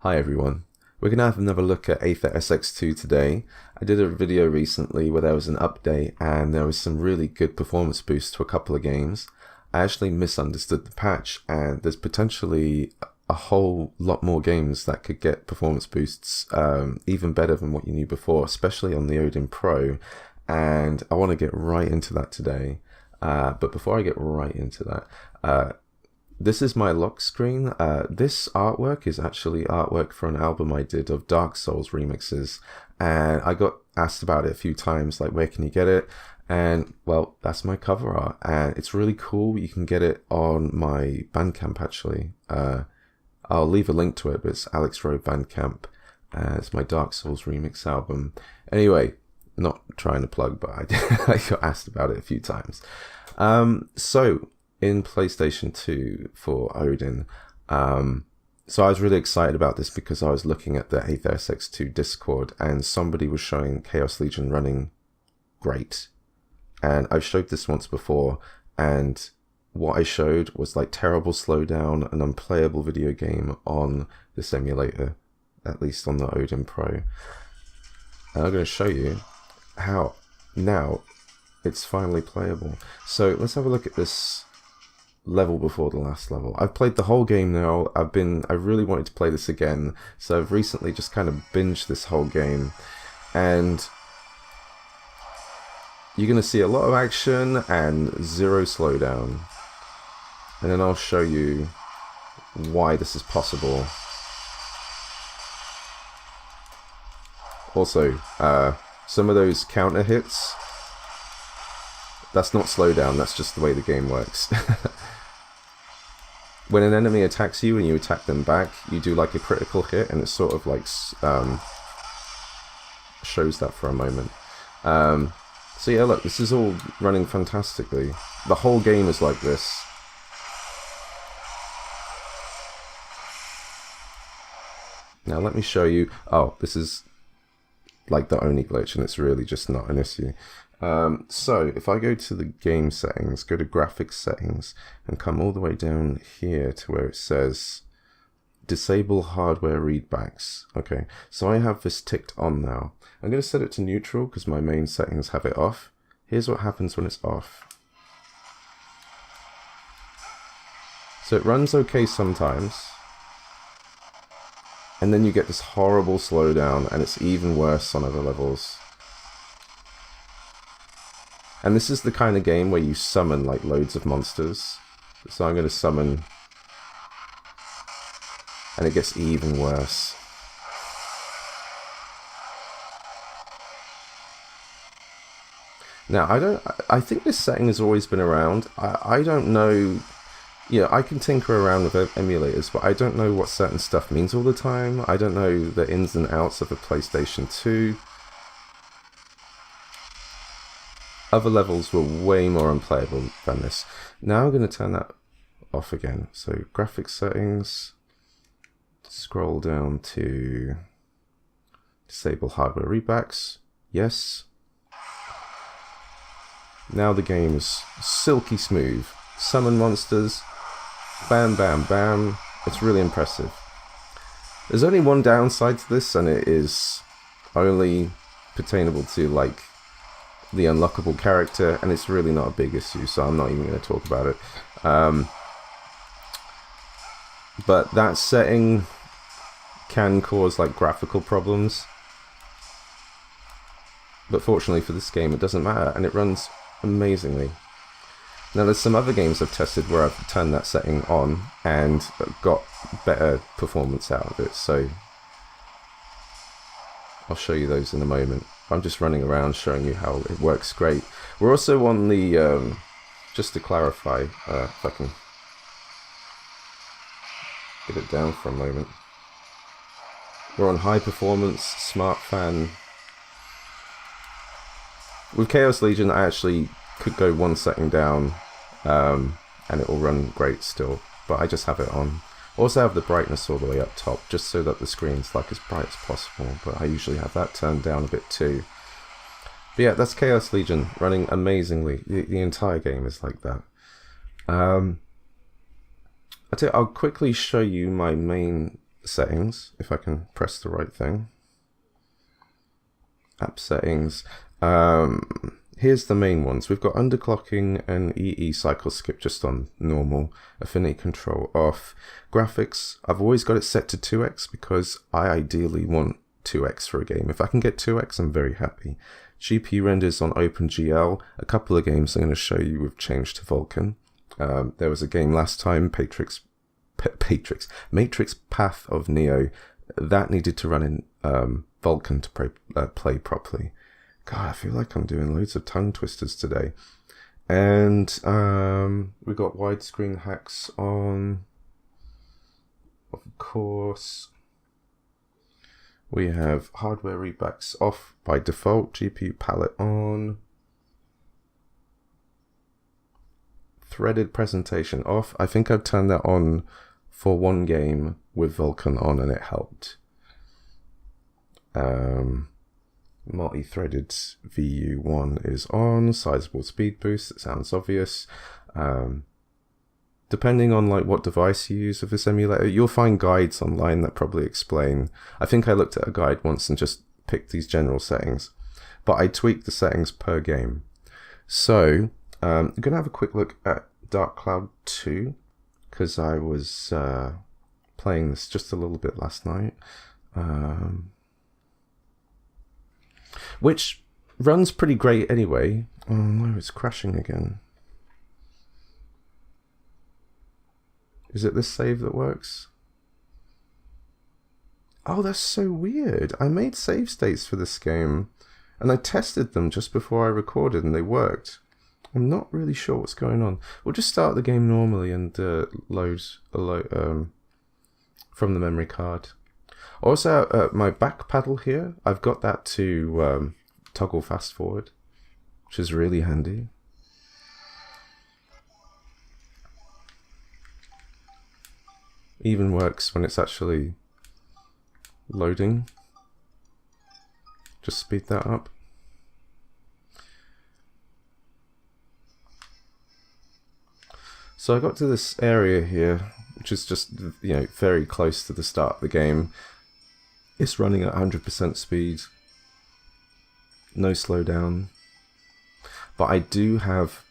Hi everyone, we're going to have another look at AetherSX2 today. I did a video recently where there was an update and there was some really good performance boosts to a couple of games. I actually misunderstood the patch and there's potentially a whole lot more games that could get performance boosts even better than what you knew before, especially on the Odin Pro, and I want to get right into that today. But before I get right into that, this is my lock screen. This artwork is actually artwork for an album I did of Dark Souls remixes, and I got asked about it a few times, like where can you get it? And well, that's my cover art, and it's really cool. You can get it on my Bandcamp actually. I'll leave a link to it, but it's Alex Rowe Bandcamp. It's my Dark Souls remix album. Anyway, not trying to plug, but I got asked about it a few times. So in PlayStation 2 for Odin, so I was really excited about this because I was looking at the AetherSX2 Discord and somebody was showing Chaos Legion running great. And I've showed this once before, and what I showed was like terrible slowdown, an unplayable video game on this emulator, at least on the Odin Pro. And I'm going to show you how now it's finally playable. So let's have a look at this level before the last level. I've played the whole game now. I really wanted to play this again, so I've recently just kind of binged this whole game, and you're going to see a lot of action and zero slowdown, and then I'll show you why this is possible. Also, some of those counter hits, that's not slowdown, that's just the way the game works. When an enemy attacks you and you attack them back, you do like a critical hit, and it sort of like shows that for a moment. So yeah, look, this is all running fantastically. The whole game is like this. Now let me show you. Oh, this is like the only glitch, and it's really just not an issue. So if I go to the game settings, go to graphics settings, and come all the way down here to where it says disable hardware readbacks. Okay, so I have this ticked on now. I'm going to set it to neutral because my main settings have it off. Here's what happens when it's off. So it runs okay sometimes, and then you get this horrible slowdown, and it's even worse on other levels. And this is the kind of game where you summon like loads of monsters. So I'm going to summon, and it gets even worse. Now I think this setting has always been around. I don't know. Yeah, I can tinker around with emulators, but I don't know what certain stuff means all the time. I don't know the ins and outs of a PlayStation 2. Other levels were way more unplayable than this. Now I'm going to turn that off again. So graphics settings, scroll down to disable hardware readbacks. Yes. Now the game is silky smooth. Summon monsters. Bam, bam, bam. It's really impressive. There's only one downside to this, and it is only pertainable to like the unlockable character, and it's really not a big issue, so I'm not even going to talk about it. But that setting can cause like graphical problems, but fortunately for this game it doesn't matter, and it runs amazingly. Now there's some other games I've tested where I've turned that setting on and got better performance out of it, so I'll show you those in a moment. I'm just running around showing you how it works great. We're also on the, just to clarify, if I can get it down for a moment. We're on high performance, smart fan. With Chaos Legion I actually could go one setting down and it will run great still, but I just have it on. Also have the brightness all the way up top, just so that the screen's like as bright as possible, but I usually have that turned down a bit too. But yeah, that's Chaos Legion running amazingly. The entire game is like that. I'll quickly show you my main settings, if I can press the right thing. App settings. Here's the main ones. We've got underclocking and EE cycle skip just on normal. Affinity control off. Graphics, I've always got it set to 2x because I ideally want 2x for a game. If I can get 2x, I'm very happy. GPU renders on OpenGL. A couple of games I'm going to show you we've changed to Vulcan. There was a game last time, Matrix Path of Neo. That needed to run in Vulcan to play properly. God, I feel like I'm doing loads of tongue twisters today. And we got widescreen hacks on, of course. We have hardware readbacks off by default, GPU palette on. Threaded presentation off. I think I've turned that on for one game with Vulcan on and it helped. Multi-threaded VU1 is on. Sizable speed boost, it sounds obvious. Depending on like what device you use of this emulator, you'll find guides online that probably explain. I think I looked at a guide once and just picked these general settings, but I tweaked the settings per game. So I'm gonna have a quick look at Dark Cloud 2 because I was playing this just a little bit last night. Which runs pretty great anyway. Oh no, it's crashing again. Is it this save that works? Oh, that's so weird. I made save states for this game and I tested them just before I recorded and they worked. I'm not really sure what's going on. We'll just start the game normally and load from the memory card. Also, my back paddle here, I've got that to toggle fast forward, which is really handy. Even works when it's actually loading. Just speed that up. So I got to this area here, which is just, you know, very close to the start of the game. It's running at 100% speed, no slowdown, but I do have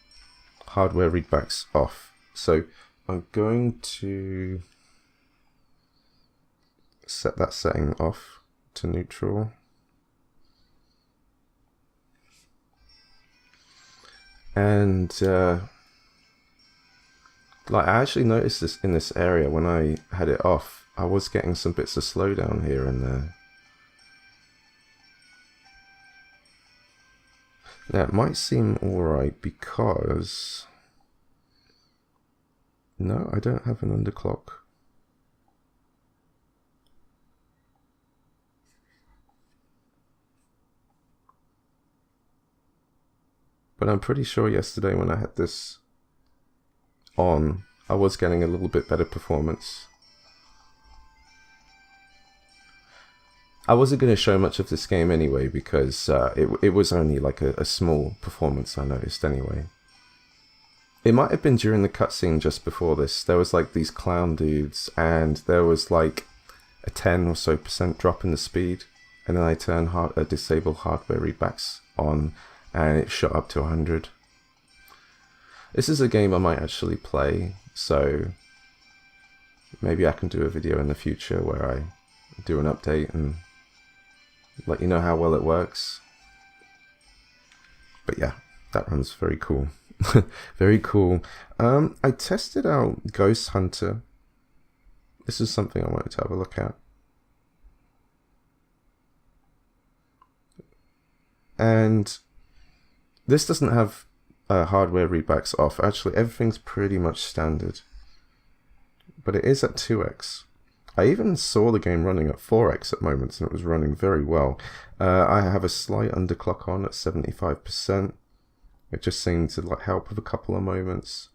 hardware readbacks off. So I'm going to set that setting off to neutral. And like I actually noticed this in this area when I had it off. I was getting some bits of slowdown here and there. Now it might seem alright because... No, I don't have an underclock. But I'm pretty sure yesterday when I had this on, I was getting a little bit better performance. I wasn't going to show much of this game anyway because it was only like a small performance I noticed anyway. It might have been during the cutscene just before this. There was like these clown dudes and there was like a 10 or so % drop in the speed, and then I turned disable hardware readbacks on and it shot up to 100. This is a game I might actually play, so maybe I can do a video in the future where I do an update and let you know how well it works. But yeah, that runs very cool. Very cool. I tested out Ghosthunter. This is something I wanted to have a look at. And this doesn't have hardware readbacks off. Actually, everything's pretty much standard. But it is at 2x. I even saw the game running at 4x at moments and it was running very well. I have a slight underclock on at 75%. It just seemed to like help with a couple of moments.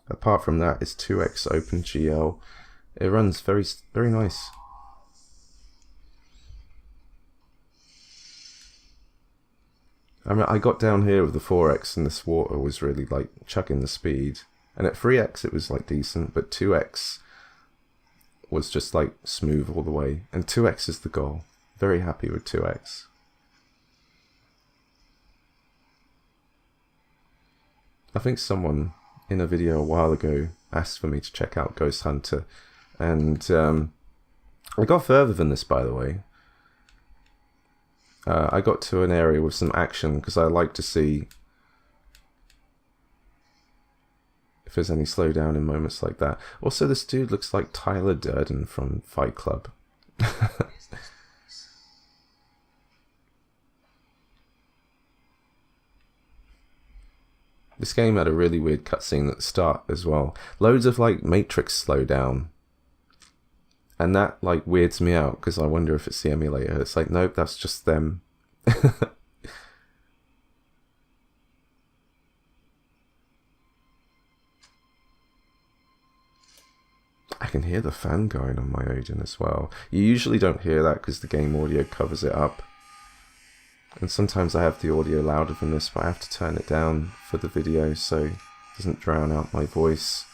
Apart from that, it's 2x OpenGL. It runs very, very nice. I mean, I got down here with the 4x and this water was really like chucking the speed. And at 3x it was like decent, but 2x was just like smooth all the way. And 2x is the goal. Very happy with 2x. I think someone in a video a while ago asked for me to check out Ghosthunter, and I got further than this, by the way. I got to an area with some action because I like to see if there's any slowdown in moments like that. Also, this dude looks like Tyler Durden from Fight Club. This game had a really weird cutscene at the start as well. Loads of like Matrix slowdown. And that like weirds me out because I wonder if it's the emulator. It's like, nope, that's just them. I can hear the fan going on my Odin as well. You usually don't hear that because the game audio covers it up. And sometimes I have the audio louder than this, but I have to turn it down for the video so it doesn't drown out my voice.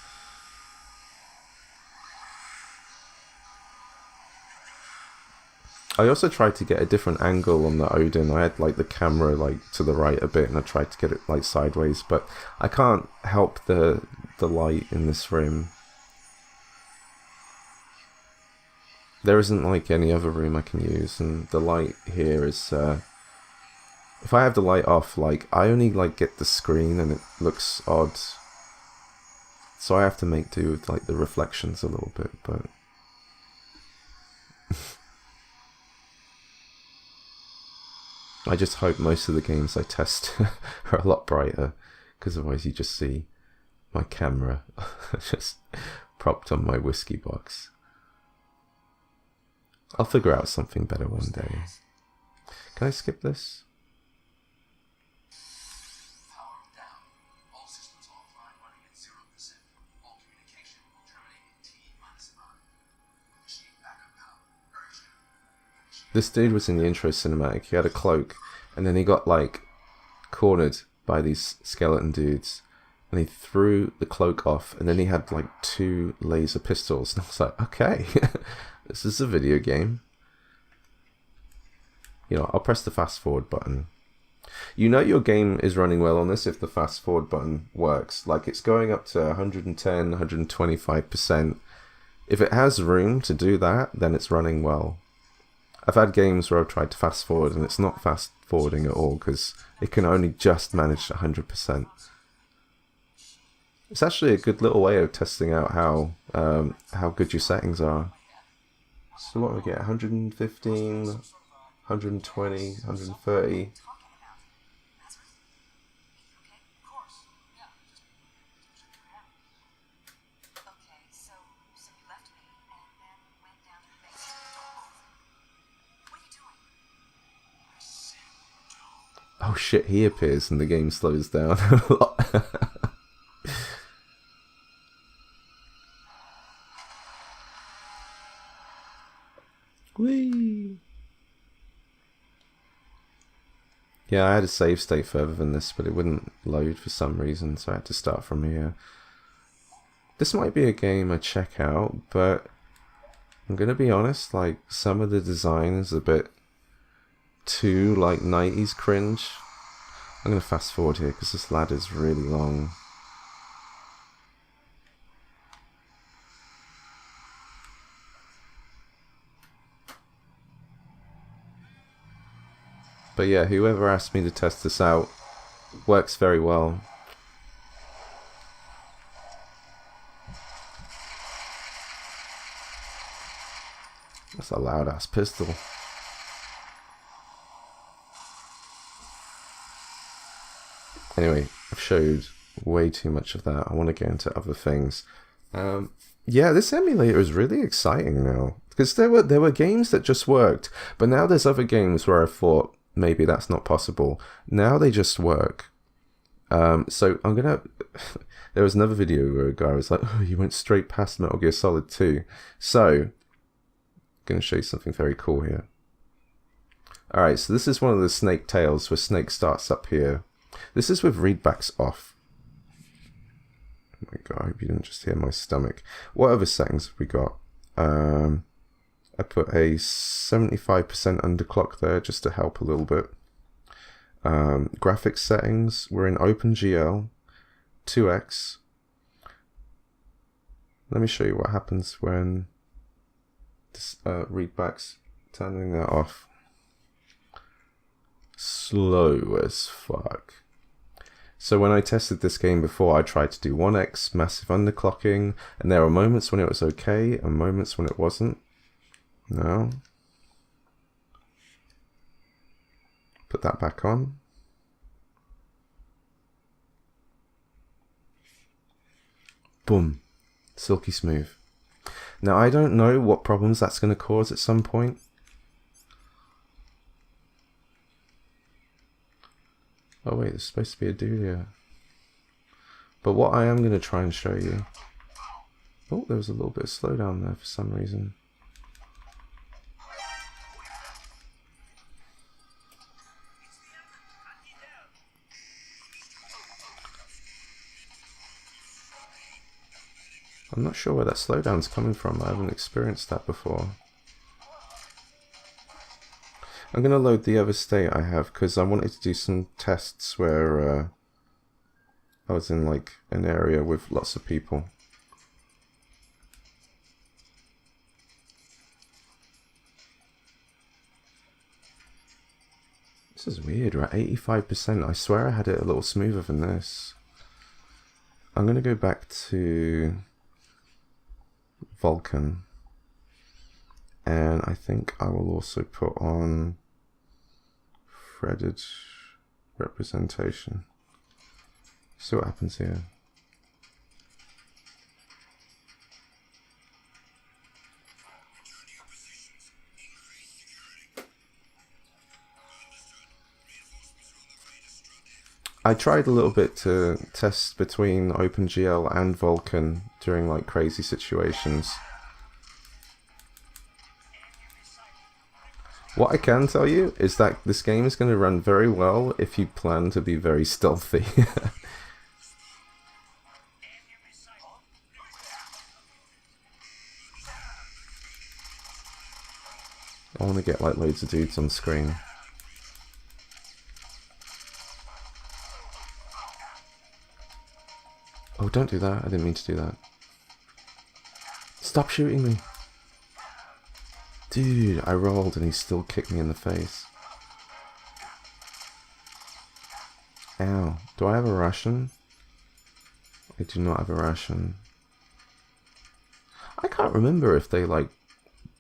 I also tried to get a different angle on the Odin. I had like the camera like to the right a bit, and I tried to get it like sideways, but I can't help the light in this room. There isn't like any other room I can use, and the light here is if I have the light off, like I only like get the screen and it looks odd. So I have to make do with like the reflections a little bit, but I just hope most of the games I test are a lot brighter, because otherwise you just see my camera just propped on my whiskey box. I'll figure out something better one day. Can I skip this? This dude was in the intro cinematic. He had a cloak, and then he got like cornered by these skeleton dudes, and he threw the cloak off, and then he had like 2 laser pistols, and I was like, okay, this is a video game. You know, I'll press the fast forward button. You know your game is running well on this if the fast forward button works. Like it's going up to 110, 125%. If it has room to do that, then it's running well. I've had games where I've tried to fast forward and it's not fast forwarding at all because it can only just manage 100%. It's actually a good little way of testing out how good your settings are. So what do we get? 115, 120, 130. Oh shit, he appears and the game slows down a lot. Whee! Yeah, I had a save state further than this, but it wouldn't load for some reason, so I had to start from here. This might be a game I check out, but I'm gonna be honest, like, some of the design is a bit too, like, 90s cringe. I'm gonna fast forward here, because this ladder's really long. But yeah, whoever asked me to test this out works very well. That's a loud ass pistol. Anyway, I've showed way too much of that. I want to get into other things. Yeah, this emulator is really exciting now. Because there were games that just worked, but now there's other games where I thought maybe that's not possible. Now they just work. So I'm gonna... There was another video where a guy was like, oh, you went straight past Metal Gear Solid 2. So, I'm gonna show you something very cool here. Alright, so this is one of the Snake Tales where Snake starts up here. This is with readbacks off. Oh my god, I hope you didn't just hear my stomach. What other settings have we got? I put a 75% underclock there just to help a little bit. Graphics settings, we're in OpenGL 2x. Let me show you what happens when this, readbacks, turning that off. Slow as fuck. So when I tested this game before, I tried to do 1x massive underclocking, and there were moments when it was okay and moments when it wasn't. No. Put that back on. Boom. Silky smooth. Now I don't know what problems that's going to cause at some point. Oh wait, there's supposed to be a dude here. But what I am going to try and show you... Oh, there was a little bit of slowdown there for some reason. I'm not sure where that slowdown's coming from. I haven't experienced that before. I'm going to load the other state I have because I wanted to do some tests where I was in like an area with lots of people. This is weird, we're at 85%. I swear I had it a little smoother than this. I'm going to go back to Vulcan, and I think I will also put on threaded representation. See what happens here. I tried a little bit to test between OpenGL and Vulcan during like crazy situations. What I can tell you is that this game is going to run very well if you plan to be very stealthy. I want to get like loads of dudes on screen. Oh, don't do that. I didn't mean to do that. Stop shooting me. Dude, I rolled and he still kicked me in the face. Ow. Do I have a ration? I do not have a ration. I can't remember if they like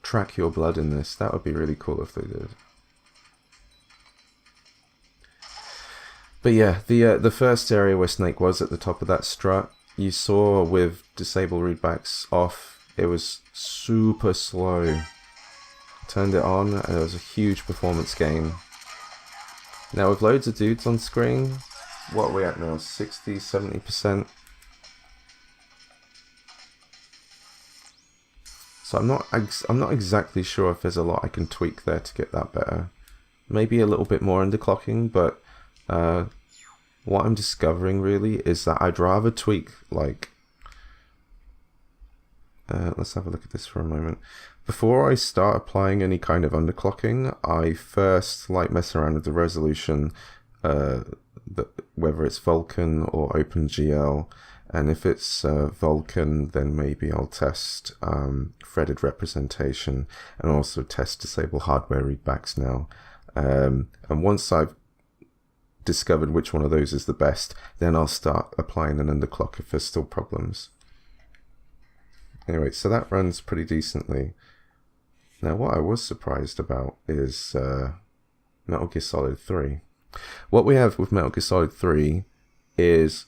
track your blood in this. That would be really cool if they did. But yeah, the first area where Snake was at the top of that strut, you saw with disable readbacks off, it was super slow. Turned it on and it was a huge performance gain. Now with loads of dudes on screen, what are we at now? 60, 70%? So I'm not exactly sure if there's a lot I can tweak there to get that better. Maybe a little bit more underclocking, but what I'm discovering really is that I'd rather tweak like let's have a look at this for a moment. Before I start applying any kind of underclocking, I first like mess around with the resolution, whether it's Vulcan or OpenGL, and if it's Vulcan, then maybe I'll test threaded representation and also test disable hardware readbacks now. And once I've discovered which one of those is the best, then I'll start applying an underclock if there's still problems. Anyway, so that runs pretty decently. Now what I was surprised about is Metal Gear Solid 3. What we have with Metal Gear Solid 3 is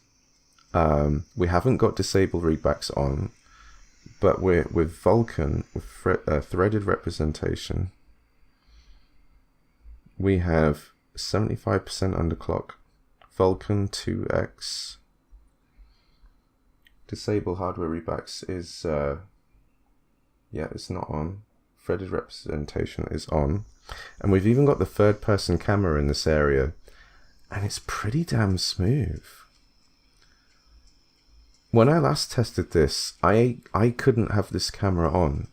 we haven't got disable readbacks on, but we're with Vulcan, with threaded representation, we have 75% underclock, Vulcan 2x. Disable hardware readbacks is, yeah, it's not on. Threaded representation is on. And we've even got the third person camera in this area, and it's pretty damn smooth. When I last tested this, I couldn't have this camera on.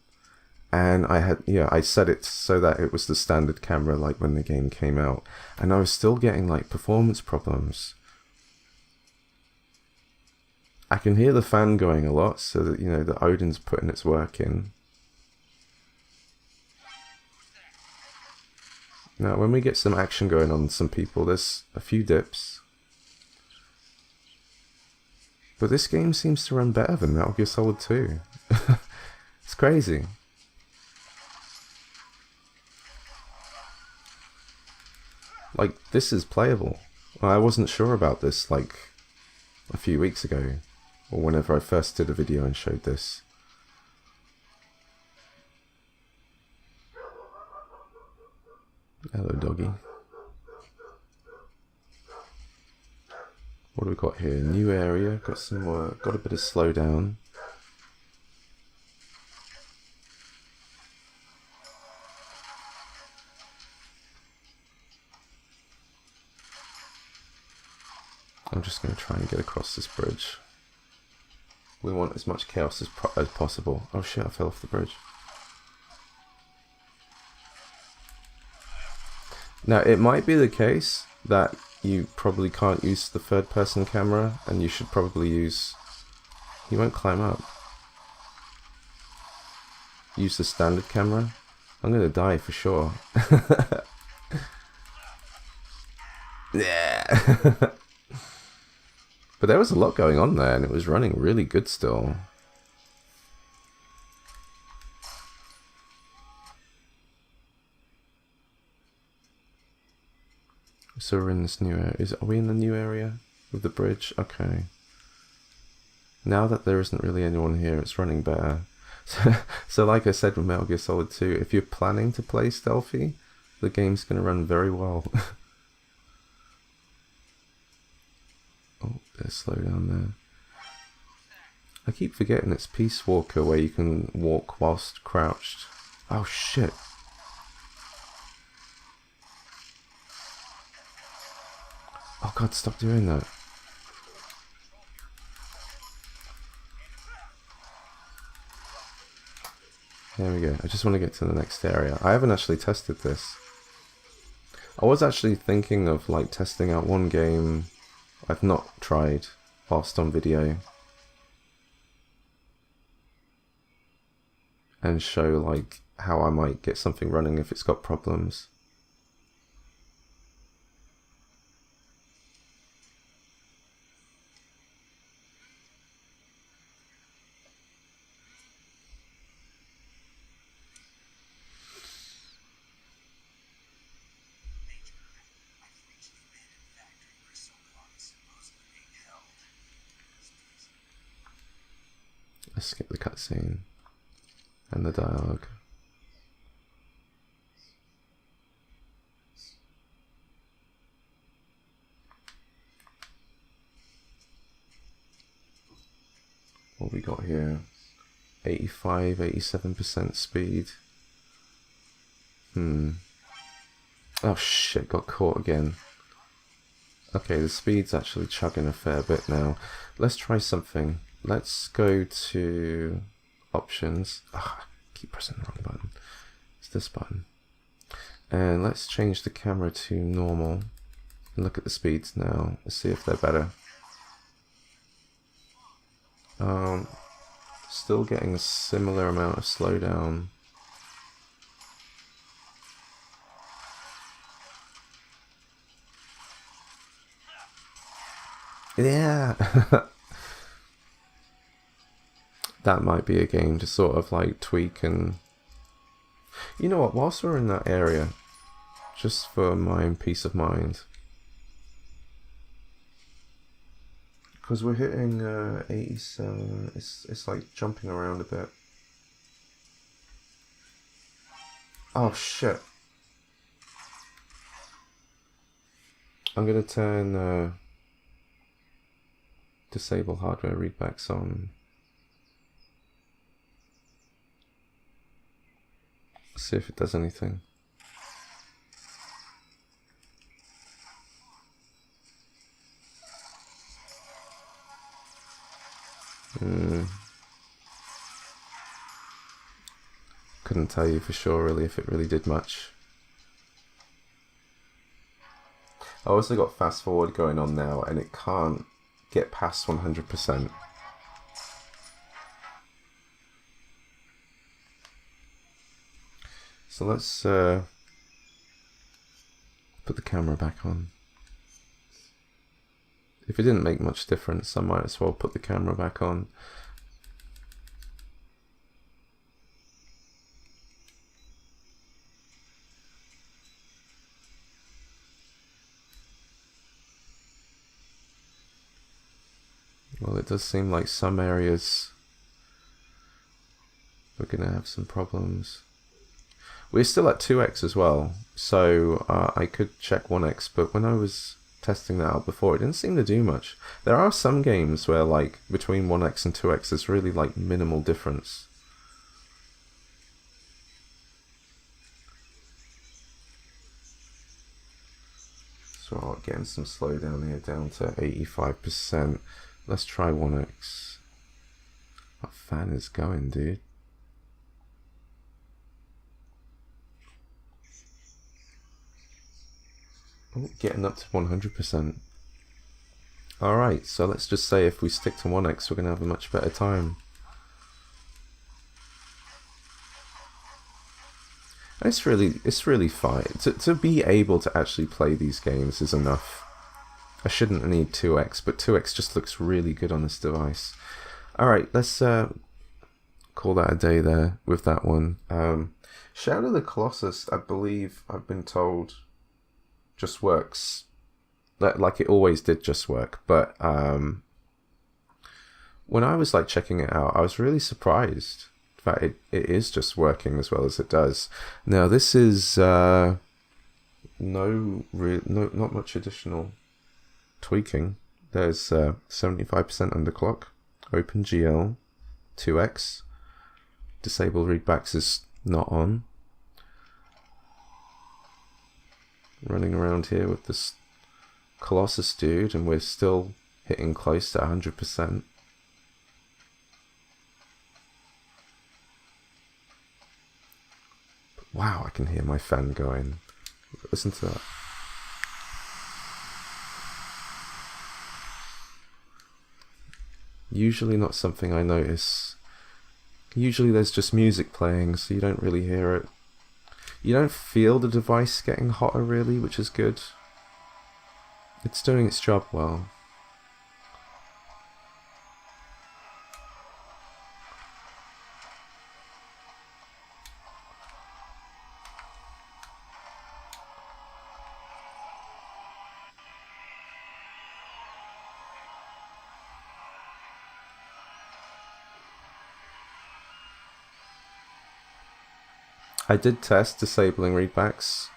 and I set it so that it was the standard camera like when the game came out, and I was still getting like performance problems. I can hear the fan going a lot, so that, you know, the Odin's putting its work in. Now, when we get some action going on some people, there's a few dips. But this game seems to run better than Metal Gear Solid 2. It's crazy. Like, this is playable. I wasn't sure about this, like, a few weeks ago, or whenever I first did a video and showed this. Hello, doggy. What do we got here? New area, got some work, got a bit of slowdown. I'm just going to try and get across this bridge. We want as much chaos as possible. Oh shit, I fell off the bridge. Now, it might be the case that you probably can't use the third person camera, and you should probably use... You won't climb up. Use the standard camera. I'm gonna die for sure. Yeah. But there was a lot going on there, and it was running really good still. So we're in this new area. Are we in the new area with the bridge? Okay. Now that there isn't really anyone here, it's running better. So like I said with Metal Gear Solid 2, if you're planning to play stealthy, the game's going to run very well. Oh, there's slow down there. I keep forgetting it's Peace Walker where you can walk whilst crouched. Oh shit. Oh god, stop doing that. There we go. I just want to get to the next area. I haven't actually tested this. I was actually thinking of like testing out one game I've not tried whilst on video, and show like how I might get something running if it's got problems. Let's skip the cutscene and the dialogue. What we got here? 85, 87% speed. Oh shit, got caught again. Okay, the speed's actually chugging a fair bit now. Let's try something. Let's go to options. I keep pressing the wrong button. It's this button. And let's change the camera to normal. And look at the speeds now. Let's see if they're better. Still getting a similar amount of slowdown. Yeah. That might be a game to sort of like tweak. And you know what, whilst we're in that area, just for my own peace of mind, because we're hitting 87, it's like jumping around a bit. Oh shit. I'm gonna turn disable hardware readbacks on. See if it does anything. couldn't tell you for sure really if it really did much. I also got fast forward going on now, and it can't get past 100%. So let's put the camera back on. If it didn't make much difference, I might as well put the camera back on. Well, it does seem like some areas we're going to have some problems. We're still at 2x as well, so I could check 1x, but when I was testing that out before, it didn't seem to do much. There are some games where, like, between 1x and 2x, there's really, like, minimal difference. So getting some slowdown here down to 85%. Let's try 1x. That fan is going, dude. Oh, getting up to 100%. Alright, so let's just say if we stick to 1x, we're going to have a much better time. It's really fine. To be able to actually play these games is enough. I shouldn't need 2x, but 2x just looks really good on this device. Alright, let's call that a day there with that one. Shadow of the Colossus, I believe I've been told, just works like it always did, just work. But when I was like checking it out, I was really surprised that it is just working as well as it does. Now this is not much additional tweaking. There's 75% underclock, OpenGL, 2x, disable readbacks is not on. Running around here with this Colossus dude, and we're still hitting close to 100%. Wow, I can hear my fan going. Listen to that. Usually not something I notice. Usually there's just music playing, so you don't really hear it. You don't feel the device getting hotter really, which is good. It's doing its job well. I did test disabling readbacks,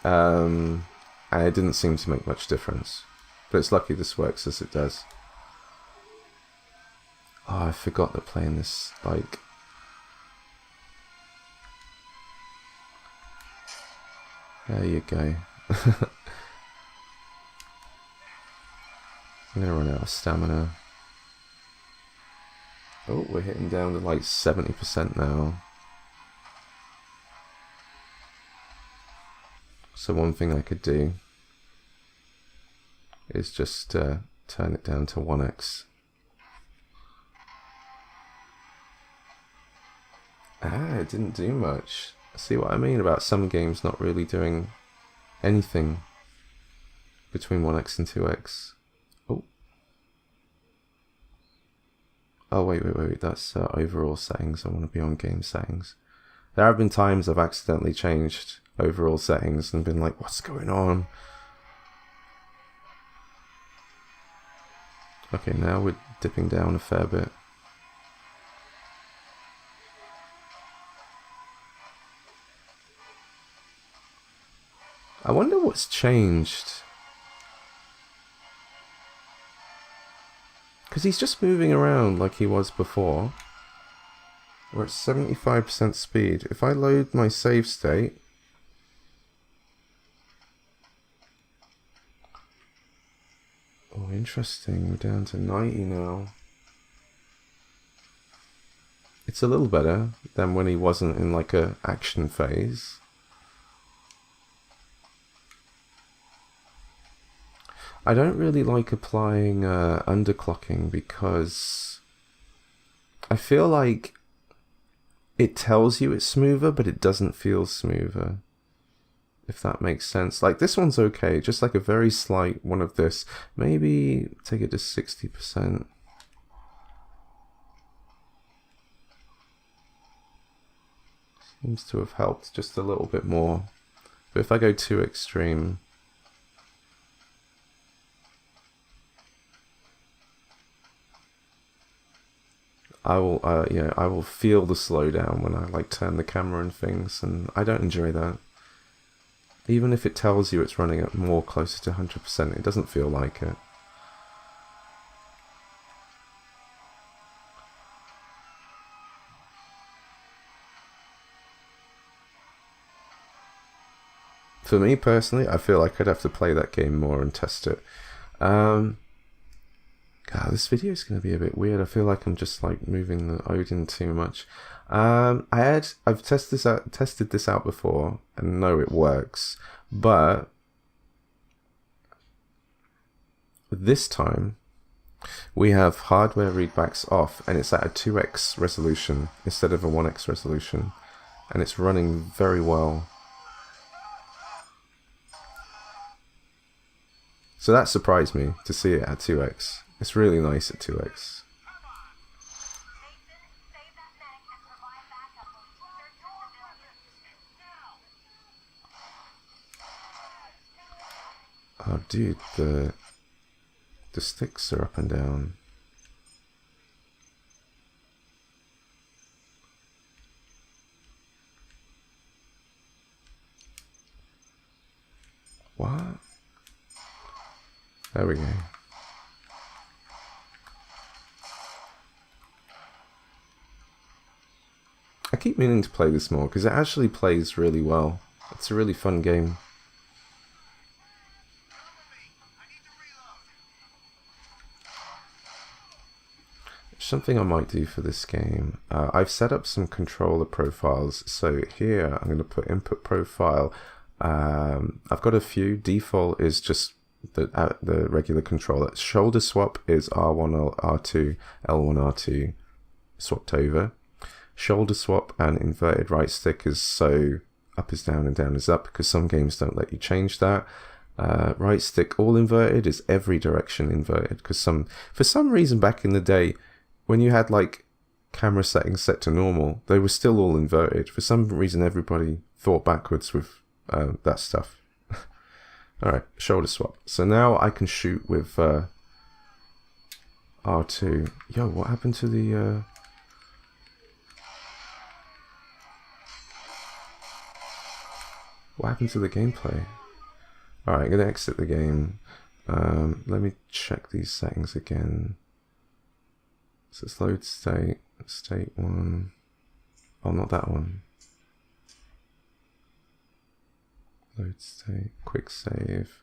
and it didn't seem to make much difference. But it's lucky this works as it does. Oh, I forgot that playing this, like... There you go. I'm gonna run out of stamina. Oh, we're hitting down to like 70% now. So one thing I could do is just turn it down to 1x. Ah, it didn't do much. See what I mean about some games not really doing anything between 1x and 2x. Oh. Oh, wait, that's overall settings. I want to be on game settings. There have been times I've accidentally changed overall settings and been like, what's going on? Okay, now we're dipping down a fair bit. I wonder what's changed. Because he's just moving around like he was before. We're at 75% speed. If I load my save state, oh, interesting. We're down to 90 now. It's a little better than when he wasn't in like a action phase. I don't really like applying underclocking because I feel like it tells you it's smoother, but it doesn't feel smoother. If that makes sense. Like this one's okay, just like a very slight one of this. Maybe take it to 60%. Seems to have helped just a little bit more. But if I go too extreme, I will feel the slowdown when I like turn the camera and things, and I don't enjoy that. Even if it tells you it's running at more closer to 100%, it doesn't feel like it. For me personally, I feel like I'd have to play that game more and test it. God, this video is going to be a bit weird. I feel like I'm just like moving the Odin too much. I've tested this out before and know it works, but this time we have hardware readbacks off and it's at a 2x resolution instead of a 1x resolution, and it's running very well. So that surprised me to see it at 2x. It's really nice at 2x. Oh dude, the sticks are up and down. What? There we go. I keep meaning to play this more because it actually plays really well. It's a really fun game. Something I might do for this game. I've set up some controller profiles. So here I'm going to put input profile. I've got a few. Default is just the regular controller. Shoulder swap is R1, R2, L1, R2 swapped over. Shoulder swap and inverted right stick is so up is down and down is up, because some games don't let you change that. Right stick all inverted is every direction inverted, because for some reason back in the day when you had like camera settings set to normal, they were still all inverted. For some reason everybody thought backwards with that stuff. Alright, shoulder swap. So now I can shoot with R2. Yo, what happened to the what happened to the gameplay? Alright, I'm gonna exit the game. Let me check these settings again. So it's load state, state 1. Oh, not that one. Load state, quick save.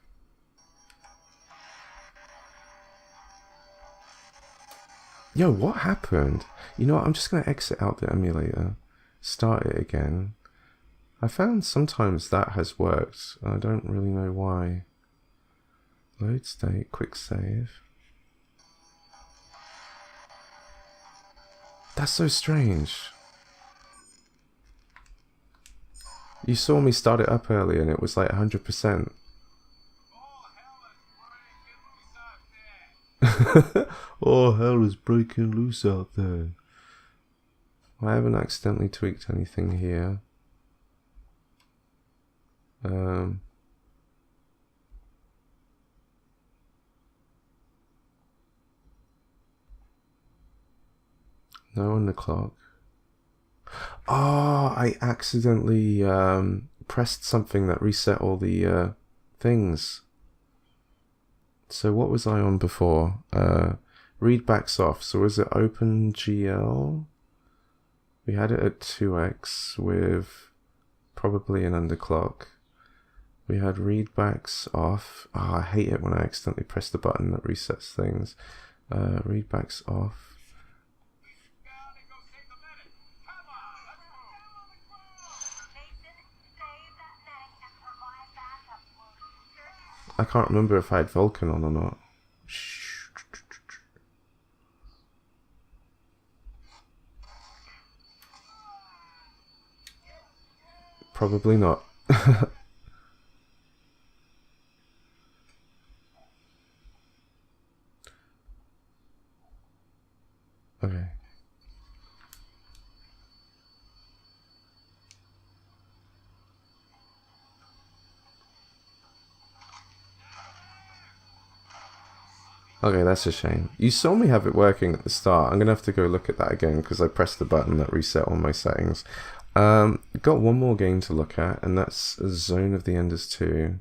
Yo, what happened? You know what, I'm just gonna exit out the emulator, start it again. I found sometimes that has worked. I don't really know why. Load state, quick save. That's so strange. You saw me start it up earlier and it was like 100%. Oh, hell is breaking loose out there. I haven't accidentally tweaked anything here. No on the clock. Oh, I accidentally pressed something that reset all the things. So what was I on before? Readbacks off. So was it OpenGL? We had it at 2x with probably an underclock. We had readbacks off. Oh, I hate it when I accidentally press the button that resets things. Readbacks off. I can't remember if I had Vulcan on or not. Probably not. Okay. Okay, that's a shame. You saw me have it working at the start. I'm going to have to go look at that again because I pressed the button that reset all my settings. Got one more game to look at, and that's Zone of the Enders 2.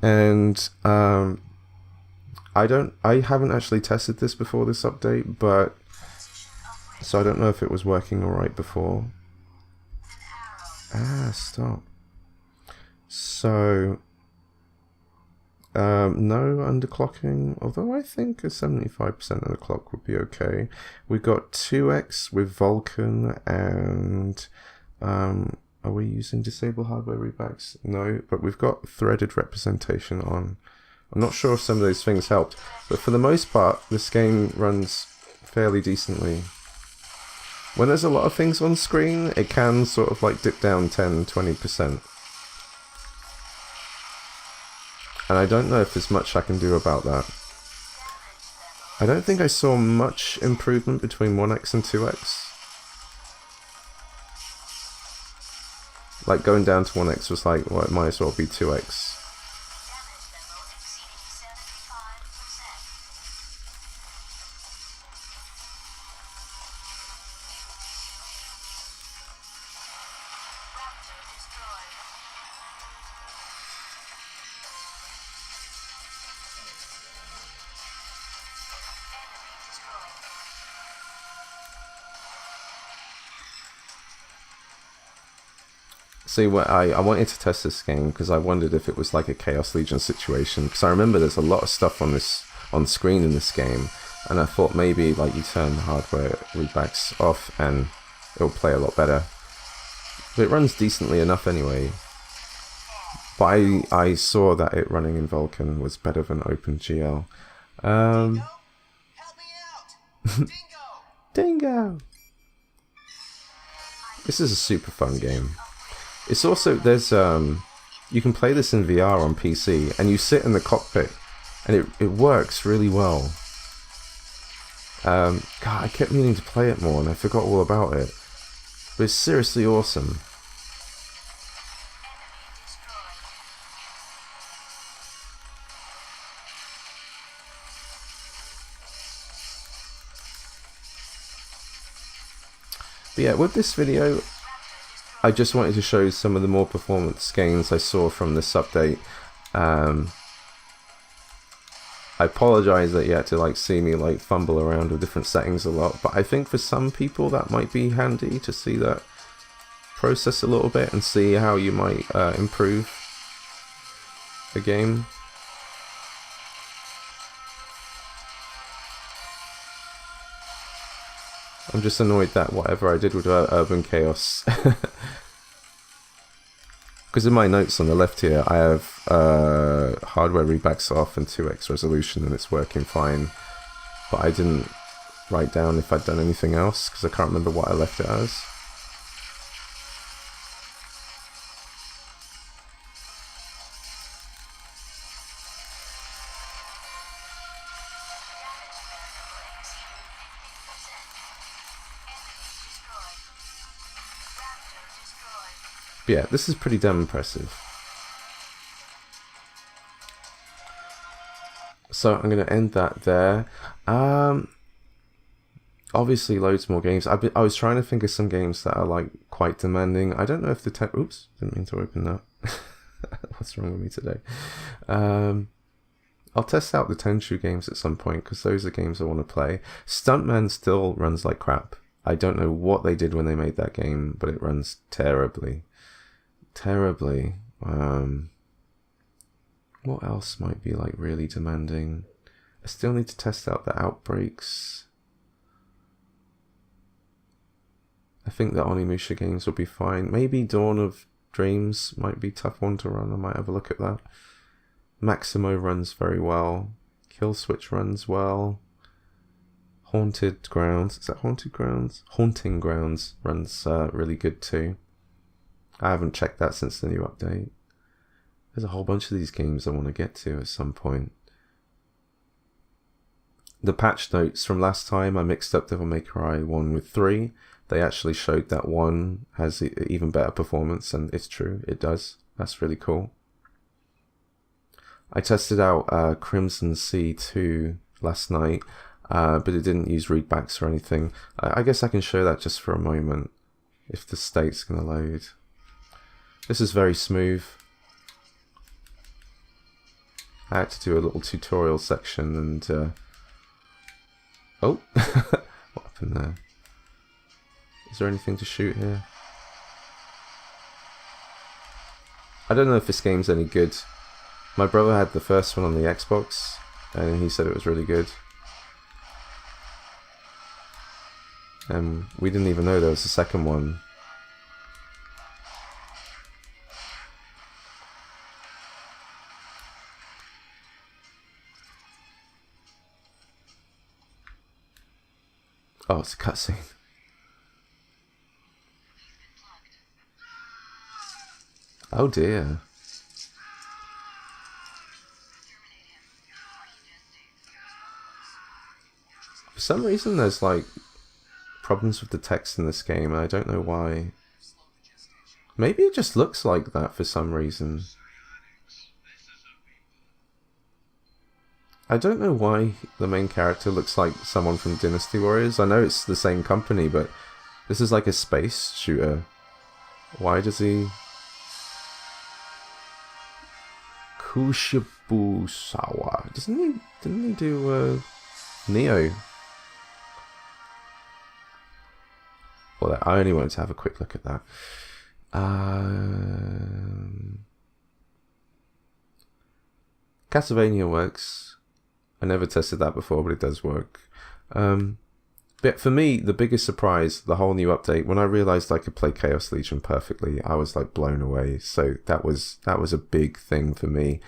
And I haven't actually tested this before this update, but so I don't know if it was working alright before. Stop. So no underclocking, although I think a 75% underclock would be okay. We got 2x with Vulcan, and are we using disable hardware rebacks? No, but we've got threaded representation on. I'm not sure if some of those things helped, but for the most part, this game runs fairly decently. When there's a lot of things on screen, it can sort of like dip down 10-20%. And I don't know if there's much I can do about that. I don't think I saw much improvement between 1x and 2x. Like going down to 1x was like, well, it might as well be 2x. See, what I wanted to test this game because I wondered if it was like a Chaos Legion situation, because I remember there's a lot of stuff on screen in this game, and I thought maybe like you turn the hardware rebacks off and it'll play a lot better. But it runs decently enough anyway. But I saw that it running in Vulcan was better than OpenGL. Dingo, help me out! Dingo! This is a super fun game. It's also, there's, you can play this in VR on PC, and you sit in the cockpit, and it works really well. God, I kept meaning to play it more, and I forgot all about it. But it's seriously awesome. But yeah, with this video, I just wanted to show some of the more performance gains I saw from this update. I apologize that you had to like see me like fumble around with different settings a lot, but I think for some people that might be handy to see that process a little bit and see how you might improve the game. I'm just annoyed that whatever I did with Urban Chaos, because in my notes on the left here I have hardware rebacks off and 2x resolution and it's working fine, but I didn't write down if I'd done anything else because I can't remember what I left it as. But yeah, this is pretty damn impressive. So I'm going to end that there. Obviously loads more games. I was trying to think of some games that are like quite demanding. I don't know if the oops, didn't mean to open that. What's wrong with me today? I'll test out the Tenchu games at some point because those are games I want to play. Stuntman still runs like crap. I don't know what they did when they made that game, but it runs terribly. Terribly. What else might be like really demanding? I still need to test out the Outbreaks. I think the Onimusha games will be fine. Maybe Dawn of Dreams might be a tough one to run. I might have a look at that. Maximo runs very well. Kill Switch runs well. Haunted Grounds, is that Haunted Grounds? Haunting Grounds runs really good too. I haven't checked that since the new update. There's a whole bunch of these games I want to get to at some point. The patch notes from last time, I mixed up Devil May Cry 1 with 3. They actually showed that 1 has even better performance, and it's true, it does. That's really cool. I tested out Crimson Sea 2 last night, but it didn't use readbacks or anything. I guess I can show that just for a moment, if the state's going to load. This is very smooth. I had to do a little tutorial section and... Oh! What happened there? Is there anything to shoot here? I don't know if this game's any good. My brother had the first one on the Xbox, and he said it was really good. And we didn't even know there was a second one. Oh, it's a cutscene. Oh dear. For some reason there's like problems with the text in this game, and I don't know why. Maybe it just looks like that for some reason. I don't know why the main character looks like someone from Dynasty Warriors. I know it's the same company, but this is like a space shooter. Why does he... Kushibusawa. Didn't he do Neo? Well, I only wanted to have a quick look at that. Castlevania works. I never tested that before, but it does work. But for me, the biggest surprise, the whole new update, when I realized I could play Chaos Legion perfectly, I was like blown away. So that was a big thing for me.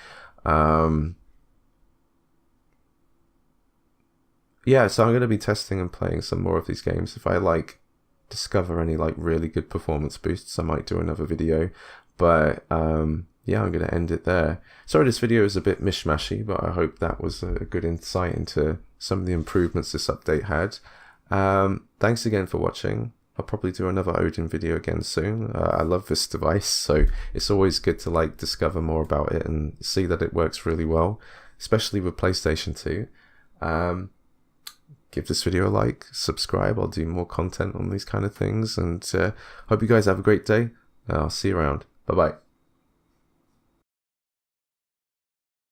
Yeah, so I'm going to be testing and playing some more of these games. If I like discover any like really good performance boosts, I might do another video. But yeah, I'm going to end it there. Sorry this video is a bit mishmashy, but I hope that was a good insight into some of the improvements this update had. Thanks again for watching. I'll probably do another Odin video again soon. I love this device, so it's always good to like discover more about it and see that it works really well, especially with PlayStation 2. Give this video a like, subscribe. I'll do more content on these kind of things, and hope you guys have a great day. I'll see you around. Bye bye.